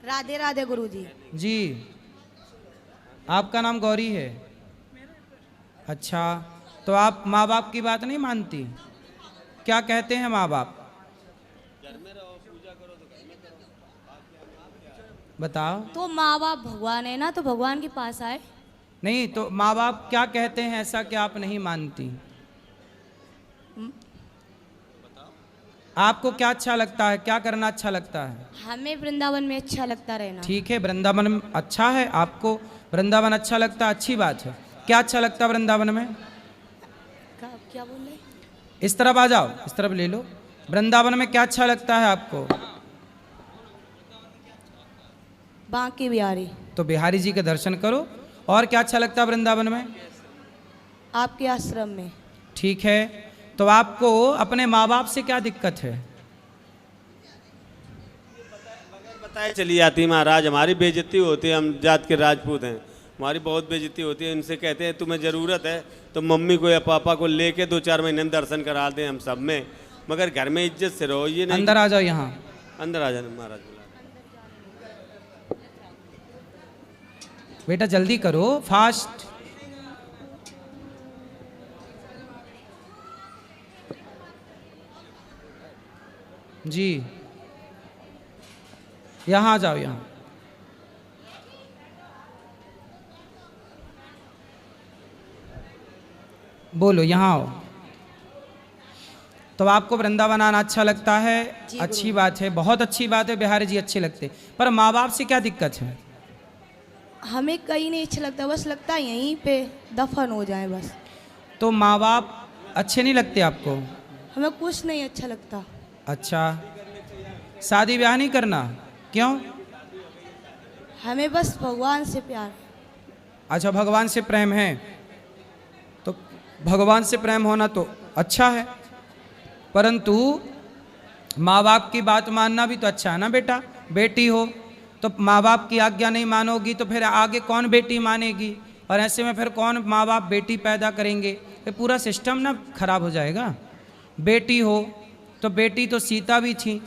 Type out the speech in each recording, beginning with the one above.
राधे राधे गुरुजी। जी, आपका नाम गौरी है? अच्छा, तो आप माँ बाप की बात नहीं मानती? क्या कहते हैं माँ बाप? बताओ। तो माँ बाप भगवान है ना, तो भगवान के पास आए। नहीं तो माँ बाप क्या कहते हैं ऐसा कि आप नहीं मानती? आपको क्या अच्छा लगता है, क्या करना अच्छा लगता है? हमें वृंदावन में अच्छा लगता रहना। ठीक है, वृंदावन में अच्छा है, आपको वृंदावन अच्छा लगता है, अच्छी बात है। क्या अच्छा लगता है वृंदावन में? क्या बोल रहे? इस तरफ आ जाओ, इस तरफ ले लो। वृंदावन में क्या अच्छा लगता है आपको? बांके बिहारी। तो बिहारी जी के दर्शन करो। और क्या अच्छा लगता है वृंदावन में? आपके आश्रम में। ठीक है, तो आपको अपने माँ बाप से क्या दिक्कत है? बताए चली आती महाराज, हमारी बेइज्जती होती है, हम जात के राजपूत हैं, हमारी बहुत बेइज्जती होती है। इनसे कहते हैं तुम्हें ज़रूरत है तो मम्मी को या पापा को लेके 2-4 महीने में दर्शन करा दें हम सब में, मगर घर में इज्जत से रहो। ये नहीं अंदर आ जाओ, यहाँ अंदर आ जाना महाराज। बेटा जल्दी करो, फास्ट। जी, यहाँ आ जाओ, यहाँ। बोलो, यहाँ आओ। तो आपको वृंदावन आना अच्छा लगता है? अच्छी बात है, बहुत अच्छी बात है, बिहारी जी अच्छे लगते। पर माँ बाप से क्या दिक्कत है? हमें कहीं नहीं अच्छा लगता, बस लगता है यहीं पे दफन हो जाए बस। तो माँ बाप अच्छे नहीं लगते आपको? हमें कुछ नहीं अच्छा लगता। अच्छा, शादी ब्याह नहीं करना? क्यों? हमें बस भगवान से प्यार। अच्छा, भगवान से प्रेम है, तो भगवान से प्रेम होना तो अच्छा है, परंतु माँ बाप की बात मानना भी तो अच्छा है ना बेटा। बेटी हो तो माँ बाप की आज्ञा नहीं मानोगी तो फिर आगे कौन बेटी मानेगी? और ऐसे में फिर कौन माँ बाप बेटी पैदा करेंगे? ये पूरा सिस्टम ना खराब हो जाएगा। बेटी हो तो बेटी तो सीता भी थी,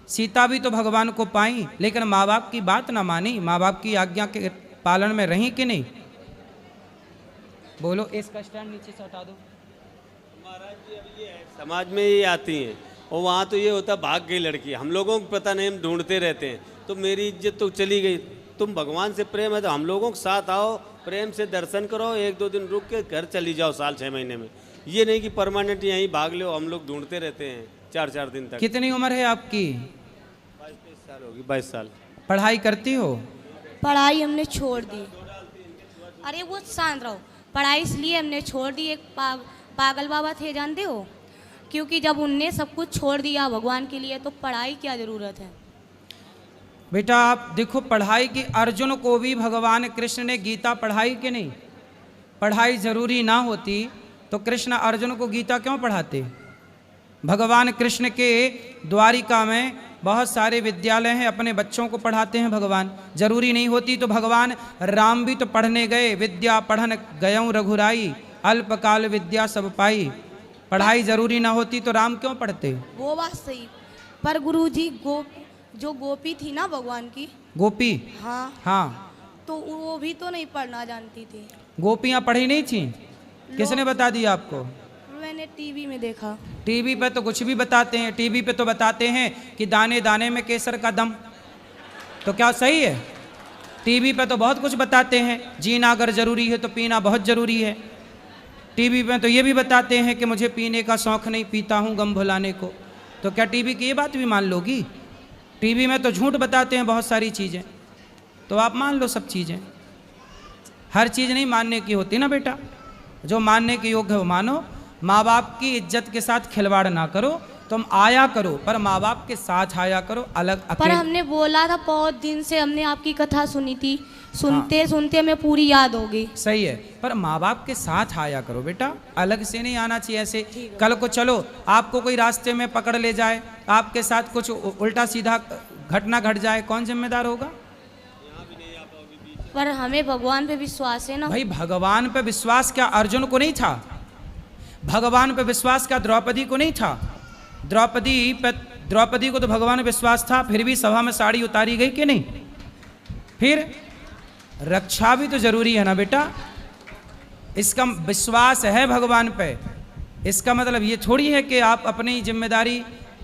सीता भी तो भगवान को पाई, लेकिन माँ बाप की बात ना मानी, माँ बाप की आज्ञा के पालन में रही कि नहीं? बोलो, इसका स्टैंड नीचे से हटा दो। महाराज जी अब ये है, समाज में ये आती हैं और वहाँ तो ये होता भाग गई लड़की, हम लोगों को पता नहीं, हम ढूंढते रहते हैं, तो मेरी इज्जत तो चली गई। तुम भगवान से प्रेम है तो हम लोगों के साथ आओ, प्रेम से दर्शन करो, 1-2 दिन रुक के घर चली जाओ साल 6 महीने में। ये नहीं कि परमानेंट यहीं भाग लो, हम लोग ढूंढते रहते हैं 4-4 दिन तक। कितनी उम्र है आपकी? 22-23 साल होगी, 22 साल। पढ़ाई करती हो? पढ़ाई हमने छोड़ दी। अरे वो शांत रहो। पढ़ाई इसलिए हमने छोड़ दी, एक पागल बाबा थे जानते हो, क्योंकि जब उनने सब कुछ छोड़ दिया भगवान के लिए तो पढ़ाई क्या ज़रूरत है। बेटा आप देखो, पढ़ाई की अर्जुन को भी भगवान कृष्ण ने गीता पढ़ाई कि नहीं? पढ़ाई जरूरी ना होती तो कृष्ण अर्जुन को गीता क्यों पढ़ाते? भगवान कृष्ण के द्वारिका में बहुत सारे विद्यालय हैं, अपने बच्चों को पढ़ाते हैं भगवान। जरूरी नहीं होती तो भगवान राम भी तो पढ़ने गए, विद्या पढ़न गयऊँ रघुराई, अल्पकाल विद्या सब पाई। पढ़ाई जरूरी ना होती तो राम क्यों पढ़ते? वो बात सही, पर गुरुजी जो गोपी थी ना भगवान की, गोपी? हाँ हाँ, तो वो भी तो नहीं पढ़ना जानती थी। गोपियाँ पढ़ी नहीं थी? किसने बता दिया आपको? मैंने टीवी में देखा। टीवी पे तो कुछ भी बताते हैं, टीवी पे तो बताते हैं कि दाने दाने में केसर का दम। तो क्या सही है? टीवी पे तो बहुत कुछ बताते हैं, जीना अगर ज़रूरी है तो पीना बहुत ज़रूरी है। टीवी पे तो ये भी बताते हैं कि मुझे पीने का शौक़ नहीं, पीता हूँ गम भुलाने को। तो क्या टीवी की ये बात भी मान लोगी? टीवी में तो झूठ बताते हैं बहुत सारी चीज़ें, तो आप मान लो सब चीज़ें। हर चीज़ नहीं मानने की होती ना बेटा, जो मानने के योग्य हो मानो। माँ बाप की इज्जत के साथ खिलवाड़ ना करो, तुम आया करो पर माँ बाप के साथ आया करो, अलग पर हमने बोला था, बहुत दिन से हमने आपकी कथा सुनी थी, सुनते सुनते हमें पूरी याद हो गई। सही है, पर माँ बाप के साथ आया करो बेटा, अलग से नहीं आना चाहिए ऐसे। कल को चलो आपको कोई रास्ते में पकड़ ले जाए, आपके साथ कुछ उल्टा सीधा घटना घट जाए, कौन जिम्मेदार होगा? पर हमें भगवान पे विश्वास है ना। भाई भगवान पे विश्वास क्या अर्जुन को नहीं था? भगवान पे विश्वास क्या द्रौपदी को नहीं था? द्रौपदी को तो भगवान विश्वास था, फिर भी सभा में साड़ी उतारी गई कि नहीं? फिर रक्षा भी तो जरूरी है ना बेटा। इसका विश्वास है भगवान पे, इसका मतलब ये थोड़ी है कि आप अपनी जिम्मेदारी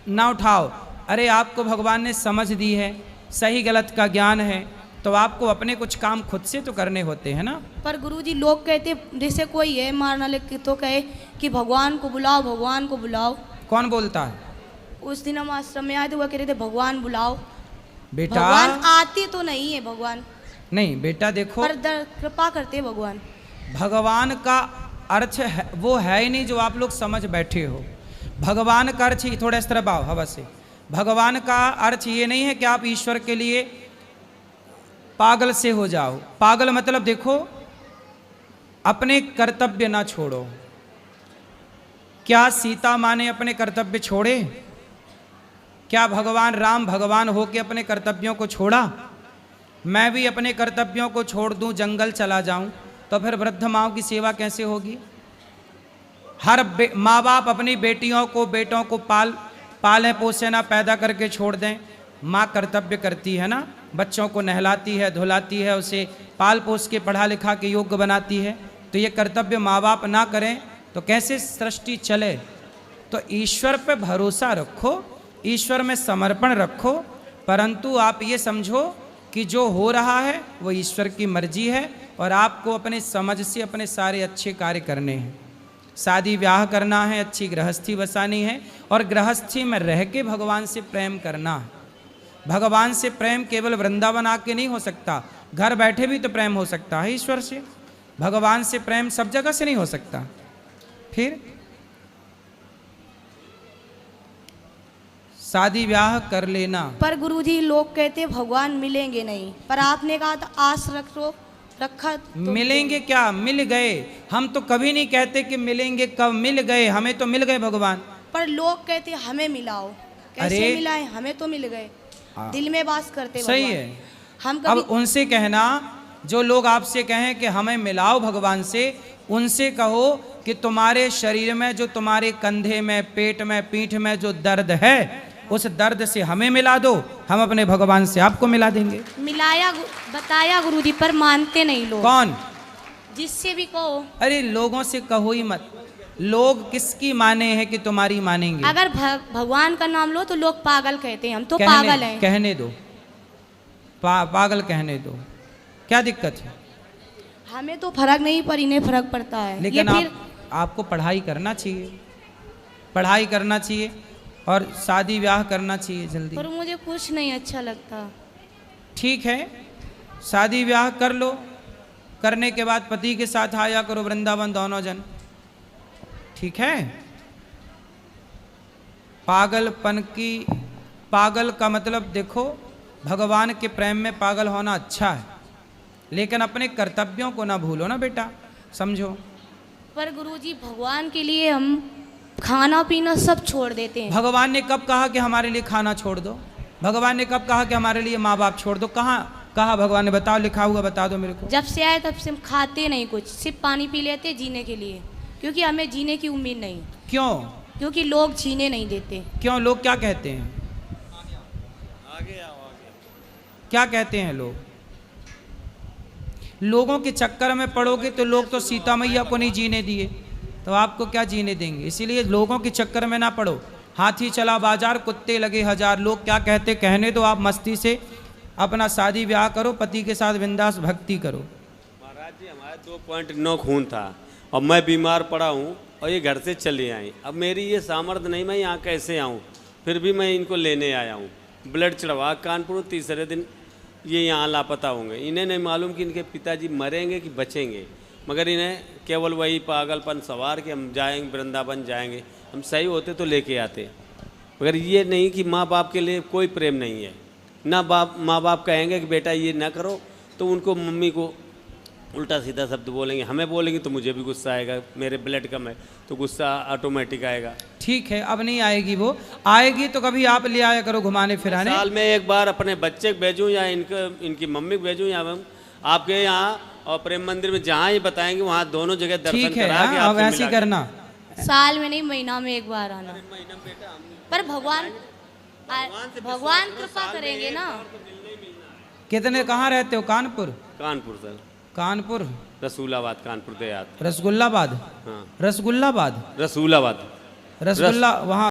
ना उठाओ। अरे आपको भगवान ने समझ दी है, सही गलत का ज्ञान है, तो आपको अपने कुछ काम खुद से तो करने होते हैं ना। पर गुरुजी लोग कहते, जैसे कोई है मारना लेके तो कहे कि भगवान को बुलाओ, भगवान को बुलाओ। कौन बोलता है? उस दिन हम आश्रम में आए थे, वो कह रहे थे भगवान बुलाओ। बेटा भगवान आते तो नहीं है भगवान, नहीं बेटा देखो, पर कृपा करते हैं भगवान। भगवान का अर्थ है, वो है ही नहीं जो आप लोग समझ बैठे हो। भगवान का अर्थ ही, थोड़ा इस तरह आओ हवा से, भगवान का अर्थ ये नहीं है कि आप ईश्वर के लिए पागल से हो जाओ। पागल मतलब देखो, अपने कर्तव्य ना छोड़ो। क्या सीता माँ ने अपने कर्तव्य छोड़े? क्या भगवान राम भगवान हो के अपने कर्तव्यों को छोड़ा? मैं भी अपने कर्तव्यों को छोड़ दूं, जंगल चला जाऊं, तो फिर वृद्ध माँओं की सेवा कैसे होगी? हर माँ बाप अपनी बेटियों को बेटों को पालें पोसे ना, पैदा करके छोड़ दें। माँ कर्तव्य करती है ना, बच्चों को नहलाती है, धुलाती है, उसे पाल पोस के पढ़ा लिखा के योग्य बनाती है। तो ये कर्तव्य माँ बाप ना करें तो कैसे सृष्टि चले? तो ईश्वर पे भरोसा रखो, ईश्वर में समर्पण रखो, परंतु आप ये समझो कि जो हो रहा है वो ईश्वर की मर्जी है और आपको अपने समझ से अपने सारे अच्छे कार्य करने हैं। शादी ब्याह करना है, अच्छी गृहस्थी बसानी है और गृहस्थी में रह के भगवान से प्रेम करना है। भगवान से प्रेम केवल वृंदावन आके नहीं हो सकता, घर बैठे भी तो प्रेम हो सकता है ईश्वर से। भगवान से प्रेम सब जगह से नहीं हो सकता। फिर शादी ब्याह कर लेना। पर गुरुजी लोग कहते भगवान मिलेंगे नहीं, पर आपने कहा था आस रखा तो मिलेंगे क्या? मिल गए। हम तो कभी नहीं कहते कि मिलेंगे, कब मिल गए, हमें तो मिल गए भगवान। पर लोग कहते हमें मिलाओ। कैसे अरे मिलाए? हमें तो मिल गए, दिल में वास करते सही भगवान। है। हम अब कभी उनसे कहना, जो लोग आपसे कहें कि हमें मिलाओ भगवान से, उनसे कहो कि तुम्हारे शरीर में, जो तुम्हारे कंधे में, पेट में, पीठ में जो दर्द है, उस दर्द से हमें मिला दो, हम अपने भगवान से आपको मिला देंगे। मिलाया बताया गुरुजी, पर मानते नहीं लोग। कौन? जिससे भी कहो। अरे लोगों से कहो ही मत। लोग किसकी माने हैं कि तुम्हारी मानेंगे? अगर भगवान का नाम लो तो लोग पागल कहते हैं, हम तो पागल हैं। कहने दो, पागल कहने दो, क्या दिक्कत है? हमें तो फर्क नहीं, पर इन्हें फर्क पड़ता है। लेकिन ये फिर आपको पढ़ाई करना चाहिए, पढ़ाई करना चाहिए और शादी ब्याह करना चाहिए जल्दी। पर मुझे कुछ नहीं अच्छा लगता। ठीक है, शादी ब्याह कर लो, करने के बाद पति के साथ आया करो वृंदावन दोनों जन, ठीक है? पागल का मतलब देखो, भगवान के प्रेम में पागल होना अच्छा है, लेकिन अपने कर्तव्यों को ना भूलो ना बेटा, समझो। पर गुरुजी भगवान के लिए हम खाना पीना सब छोड़ देते हैं। भगवान ने कब कहा कि हमारे लिए खाना छोड़ दो? भगवान ने कब कहा कि हमारे लिए माँ बाप छोड़ दो? कहाँ कहा भगवान ने? बताओ, लिखा हुआ बता दो मेरे को। जब से आए तब से हम खाते नहीं कुछ, सिर्फ पानी पी लेते जीने के लिए, क्योंकि हमें जीने की उम्मीद नहीं। क्यों? क्योंकि लोग जीने नहीं देते। क्यों? लोग क्या कहते हैं? क्या कहते हैं लोग? लोगों के चक्कर में पड़ोगे तो लोग तो सीता मैया को नहीं जीने दिए, तो आपको क्या जीने देंगे? इसीलिए लोगों के चक्कर में ना पड़ो। हाथी चला बाजार, कुत्ते लगे हजार, लोग क्या कहते कहने दो। आप मस्ती से अपना शादी ब्याह करो, पति के साथ बिंदास भक्ति करो। महाराज जी, हमारे 2.9 खून था और मैं बीमार पड़ा हूँ और ये घर से चले आए। अब मेरी ये सामर्थ्य नहीं, मैं यहाँ कैसे आऊँ? फिर भी मैं इनको लेने आया हूँ। ब्लड चढ़वा कानपुर, तीसरे दिन ये यहाँ लापता होंगे। इन्हें नहीं मालूम कि इनके पिताजी मरेंगे कि बचेंगे, मगर इन्हें केवल वही पागलपन सवार कि हम जाएंगे वृंदावन जाएंगे, हम सही होते तो लेके आते। मगर ये नहीं कि माँ बाप के लिए कोई प्रेम नहीं है ना। माँ बाप कहेंगे कि बेटा ये ना करो तो उनको मम्मी को उल्टा सीधा शब्द बोलेंगे, हमें बोलेंगे तो मुझे भी गुस्सा आएगा। मेरे ब्लड कम है तो गुस्सा ऑटोमेटिक आएगा। ठीक है, अब नहीं आएगी, वो आएगी तो कभी आप ले आया करो घुमाने फिराने। साल में एक बार अपने बच्चे को भेजूँ या इनकी मम्मी को भेजूँ या आपके यहाँ और प्रेम मंदिर में जहाँ ही बताएंगे वहाँ दोनों जगह दर्शन ठीक है, करा के अब आपसे ऐसे मिला करना। साल में नहीं, महीना में एक बार आना। पर भगवान कृपा करेंगे ना। कितने कहाँ रहते हो? कानपुर? कानपुर सर, कानपुर, रसूलाबाद, कानपुर देहात। रसगुल्लाबाद, हाँ, रसगुल्लाबाद, रसूलाबाद, रसगुल्ला वहाँ